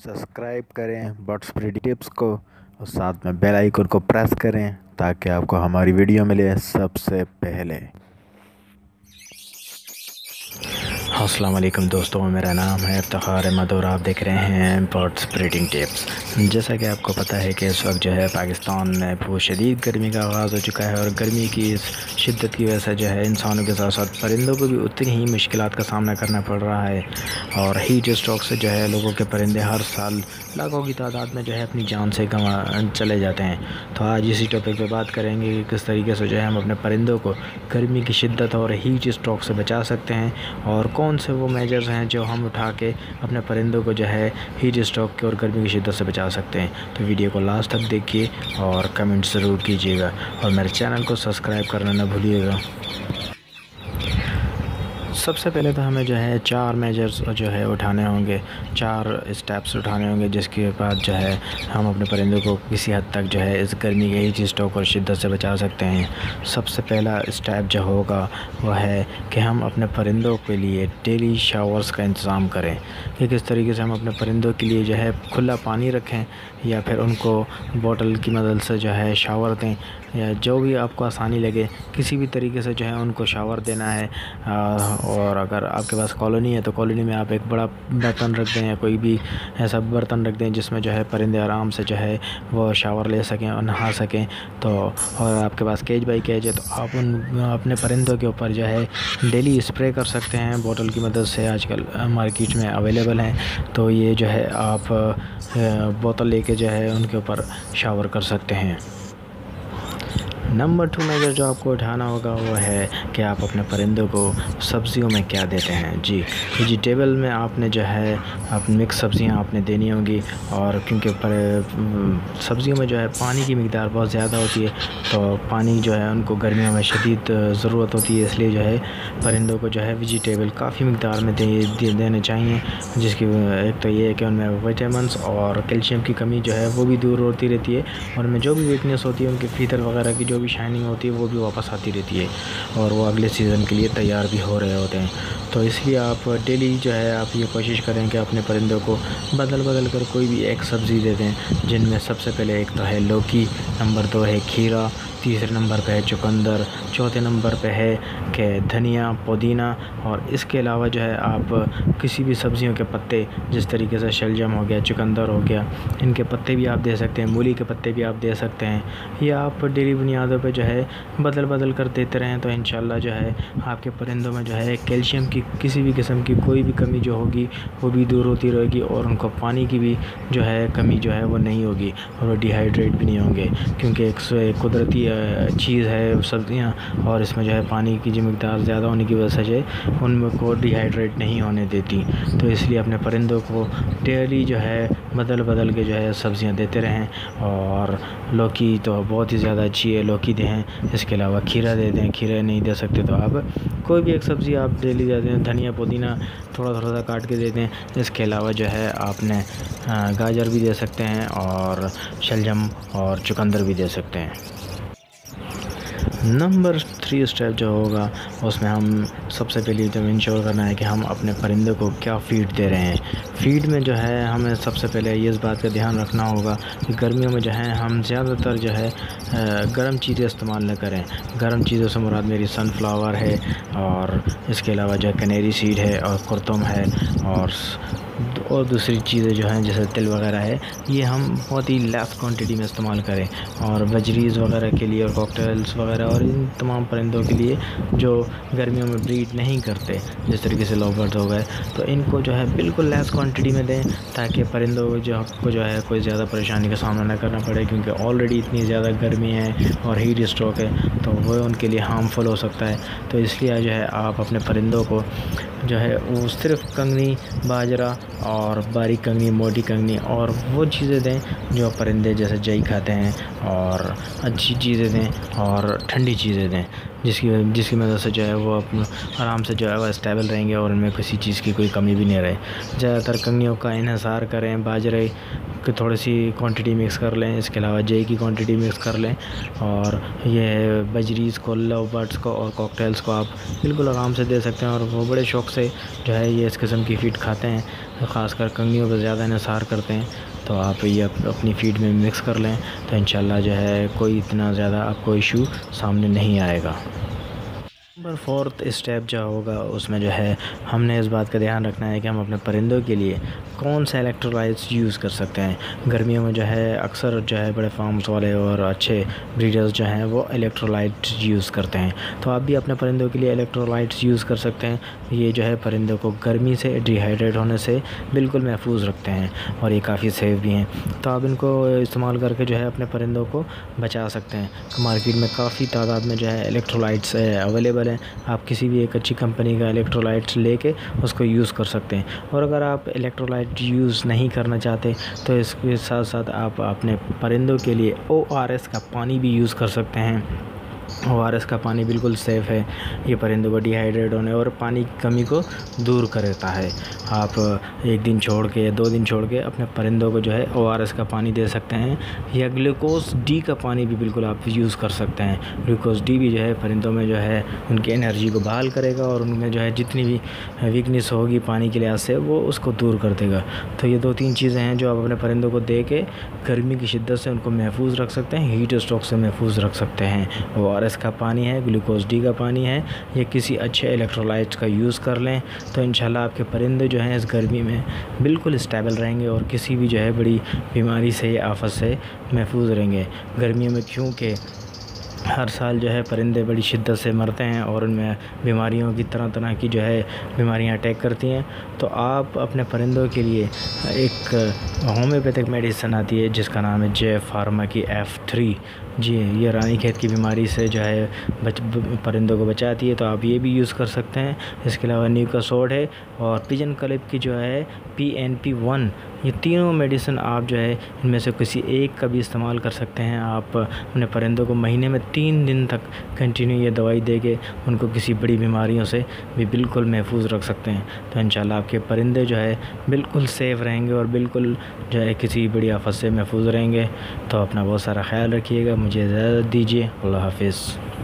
Subscribe करें birds breeding tips को और साथ में बेल आइकन को प्रेस करें ताकि आपको हमारी वीडियो मिले सबसे पहले। अस्सलाम वालेकुम दोस्तों, मेरा नाम है इफ्तिखार अहमद और आप देख रहे हैं बर्ड्स ब्रीडिंग टिप्स। जैसा कि आपको पता है कि इस वक्त जो है पाकिस्तान में बहुत शदीद गर्मी का आगाज़ हो चुका है और गर्मी की इस शिद्दत की वजह से जो है इंसानों के साथ साथ परिंदों को भी उतनी ही मुश्किलात का सामना करना पड़ रहा है और हीट स्ट्रोक से जो है लोगों के परिंदे हर साल लाखों की तादाद में जो है अपनी जान से चले जाते हैं। तो आज इसी टॉपिक पे बात करेंगे कि किस तरीके से जो है हम अपने परिंदों को गर्मी की शिद्दत और हीट स्ट्रोक से बचा सकते हैं और कौन से वो मेजर्स हैं जो हम उठा के अपने परिंदों को जो है हीट स्ट्रोक की और गर्मी की शिद्दत से बचा सकते हैं। तो वीडियो को लास्ट तक देखिए और कमेंट ज़रूर कीजिएगा और मेरे चैनल को सब्सक्राइब करना ना भूलिएगा। सबसे पहले तो हमें जो है 4 मेजर्स जो है उठाने होंगे, 4 स्टेप्स उठाने होंगे जिसके बाद जो है हम अपने परिंदों को किसी हद तक जो है इस गर्मी के हीट स्ट्रोक और शिद्दत से बचा सकते हैं। सबसे पहला स्टेप जो होगा वह है कि हम अपने परिंदों के लिए डेली शावर्स का इंतज़ाम करें कि किस तरीके से हम अपने परिंदों के लिए जो है खुला पानी रखें या फिर उनको बोतल की मदद से जो है शावर दें या जो भी आपको आसानी लगे किसी भी तरीके से जो है उनको शावर देना है। और अगर आपके पास कॉलोनी है तो कॉलोनी में आप एक बड़ा बर्तन रख दें या कोई भी ऐसा बर्तन रख दें जिसमें जो है परिंदे आराम से जो है वो शावर ले सकें और नहा सकें। तो और आपके पास केज बाई केज है तो आप अपने परिंदों के ऊपर जो है डेली स्प्रे कर सकते हैं बोतल की मदद से, आजकल मार्केट में अवेलेबल हैं। तो ये जो है आप बोतल लेके जो है उनके ऊपर शावर कर सकते हैं। नंबर 2 मेजर जो आपको उठाना होगा वो है कि आप अपने परिंदों को सब्ज़ियों में क्या देते हैं। जी, वेजिटेबल में आपने जो है आप मिक्स सब्ज़ियां आपने देनी होंगी और क्योंकि सब्ज़ियों में जो है पानी की मिक़दार बहुत ज़्यादा होती है तो पानी जो है उनको गर्मियों में शदीद ज़रूरत होती है, इसलिए जो है परिंदों को जो है वेजिटेबल काफ़ी मिक़दार में देने चाहिए। जिसकी एक तो ये है कि उनमें विटामिन्स और कैल्शियम की कमी जो है वो भी दूर होती रहती है और उनमें जो भी वीकनेस होती है उनके फीतर वगैरह की जो भी शाइनिंग होती है वो भी वापस आती रहती है और वो अगले सीज़न के लिए तैयार भी हो रहे होते हैं। तो इसलिए आप डेली जो है आप ये कोशिश करें कि अपने परिंदों को बदल कर कोई भी एक सब्ज़ी दे दें, जिनमें सबसे पहले एक तो है लौकी, नंबर 2 है खीरा, तीसरे नंबर पे है चुकंदर, चौथे नंबर पे है कि धनिया पुदीना और इसके अलावा जो है आप किसी भी सब्ज़ियों के पत्ते जिस तरीके से शलजम हो गया, चुकंदर हो गया, इनके पत्ते भी आप दे सकते हैं, मूली के पत्ते भी आप दे सकते हैं। या आप डेली बुनियादों पे जो है बदल कर देते रहें तो इंशाल्लाह जो है आपके परिंदों में जो है कैल्शियम की किसी भी किस्म की कोई भी कमी जो होगी वो भी दूर होती रहेगी और उनको पानी की भी जो है कमी जो है वो नहीं होगी और वो डिहाइड्रेट भी नहीं होंगे, क्योंकि एक कुदरती चीज़ है सब्ज़ियाँ और इसमें जो है पानी की जो मिक़दार ज़्यादा होने की वजह से जो है उनमें को डिहाइड्रेट नहीं होने देती। तो इसलिए अपने परिंदों को डेली जो है बदल के जो है सब्ज़ियाँ देते रहें और लौकी तो बहुत ही ज़्यादा अच्छी है, लौकी दें। इसके अलावा खीरा दे दें, खीरा नहीं दे सकते तो आप कोई भी एक सब्ज़ी आप डेली दे दें, धनिया पुदीना थोड़ा सा काट के दे दें। इसके अलावा जो है आपने गाजर भी दे सकते हैं और शलजम और चुकंदर भी दे सकते हैं। नंबर 3 स्टेप जो होगा उसमें हम सबसे पहले तो इंश्योर करना है कि हम अपने परिंदों को क्या फ़ीड दे रहे हैं। फ़ीड में जो है हमें सबसे पहले ये इस बात का ध्यान रखना होगा कि गर्मियों में जो है हम ज़्यादातर जो है गर्म चीज़ें इस्तेमाल न करें। गर्म चीज़ों से मुराद मेरी सनफ्लावर है और इसके अलावा जो है कनेरी सीड है और कुरतुम है और दूसरी चीज़ें जो हैं जैसे तिल वगैरह है, ये हम बहुत ही लेस क्वांटिटी में इस्तेमाल करें। और बजरीज़ वगैरह के लिए और कॉकटेल्स वगैरह और इन तमाम परिंदों के लिए जो गर्मियों में ब्रीड नहीं करते जिस तरीके से लव बर्ड्स हो गए, तो इनको जो है बिल्कुल लेस क्वांटिटी में दें ताकि परिंदों को जो है कोई ज़्यादा परेशानी का सामना न करना पड़े, क्योंकि ऑलरेडी इतनी ज़्यादा गर्मी है और हीट स्ट्रोक है तो वो उनके लिए हार्मफुल हो सकता है। तो इसलिए जो है आप अपने परिंदों को जो है वो सिर्फ कंगनी, बाजरा और बारीक कंगनी, मोटी कंगनी और वो चीज़ें दें जो परिंदे जैसे जई खाते हैं और अच्छी चीज़ें दें और ठंडी चीज़ें दें। जिसकी मदद से जो है वो अपना आराम से जो है वह स्टेबल रहेंगे और उनमें किसी चीज़ की कोई कमी भी नहीं रहे। ज़्यादातर कंघियों का इन्हिसार करें, बाजरे की थोड़ी सी क्वांटिटी मिक्स कर लें, इसके अलावा जई की क्वांटिटी मिक्स कर लें, और ये बजरीज़ को, लव बर्ड्स को और कॉकटेल्स को आप बिल्कुल आराम से दे सकते हैं। और वो बड़े शौक़ से जो है ये इस किस्म की फ़ीड खाते हैं, ख़ासकर कंघियों पर ज़्यादा इन्हिसार करते हैं। तो आप ये अपनी फ़ीड में मिक्स कर लें तो इंशाल्लाह जो है कोई इतना ज़्यादा आपको इशू सामने नहीं आएगा। नंबर 4 स्टेप जो होगा उसमें जो है हमने इस बात का ध्यान रखना है कि हम अपने परिंदों के लिए कौन से इलेक्ट्रोलाइट्स यूज़ कर सकते हैं। गर्मियों में जो है अक्सर जो है बड़े फार्म्स वाले और अच्छे ब्रीडर्स जो हैं वो इलेक्ट्रोलाइट यूज़ करते हैं, तो आप भी अपने परिंदों के लिए इलेक्ट्रोलाइट्स यूज़ कर सकते हैं। ये जो है परिंदों को गर्मी से, डिहाइड्रेट होने से बिल्कुल महफूज रखते हैं और ये काफ़ी सेफ़ भी हैं। तो आप इनको इस्तेमाल करके जो है अपने परिंदों को बचा सकते हैं। मार्केट में काफ़ी तादाद में जो है इलेक्ट्रोलाइट्स अवेलेबल हैं, आप किसी भी एक अच्छी कंपनी का इलेक्ट्रोलाइट्स लेके उसको यूज़ कर सकते हैं। और अगर आप इलेक्ट्रोलाइट यूज़ नहीं करना चाहते तो इसके साथ साथ आप अपने परिंदों के लिए ORS का पानी भी यूज़ कर सकते हैं। ORS का पानी बिल्कुल सेफ़ है, ये परिंदों को डिहाइड्रेट होने और पानी की कमी को दूर कर देता है। आप 1 दिन छोड़ के, 2 दिन छोड़ के अपने परिंदों को जो है ORS का पानी दे सकते हैं, या ग्लूकोज़ डी का पानी भी बिल्कुल आप यूज़ कर सकते हैं। ग्लूकोज़ डी भी जो है परिंदों में जो है उनकी एनर्जी को बहाल करेगा और उनमें जो है जितनी भी वीकनेस होगी पानी के लिहाज से वो उसको दूर कर देगा। तो ये 2-3 चीज़ें हैं जो आप अपने परिंदों को दे के गर्मी की शिद्दत से उनको महफूज रख सकते हैं, हीट स्ट्रोक से महफूज रख सकते हैं। ORS का पानी है, ग्लूकोज़ डी का पानी है, या किसी अच्छे इलेक्ट्रोलाइट्स का यूज़ कर लें तो इंशाल्लाह आपके परिंदे जो हैं इस गर्मी में बिल्कुल स्टेबल रहेंगे और किसी भी जो है बड़ी बीमारी से या आफत से महफूज रहेंगे। गर्मियों में क्योंकि हर साल जो है परिंदे बड़ी शिद्दत से मरते हैं और उनमें बीमारियों की तरह तरह की जो है बीमारियां अटैक करती हैं, तो आप अपने परिंदों के लिए एक होम्योपैथिक मेडिसिन आती है जिसका नाम है जे फार्मा की F3। जी, ये रानीखेत की बीमारी से जो है परिंदों को बचाती है, तो आप ये भी यूज़ कर सकते हैं। इसके अलावा न्यूकासोड है और पिजन क्लिप की जो है PNP1, ये तीनों मेडिसिन आप जो है इनमें से किसी एक का भी इस्तेमाल कर सकते हैं। आप अपने परिंदों को महीने में 3 दिन तक कंटिन्यू ये दवाई देके उनको किसी बड़ी बीमारियों से भी बिल्कुल महफूज रख सकते हैं। तो इंशाल्लाह आपके परिंदे जो है बिल्कुल सेफ़ रहेंगे और बिल्कुल जो है किसी बड़ी आफत से महफूज रहेंगे। तो अपना बहुत सारा ख्याल रखिएगा, मुझे इजाज़त दीजिए, अल्लाह हाफ़िज़।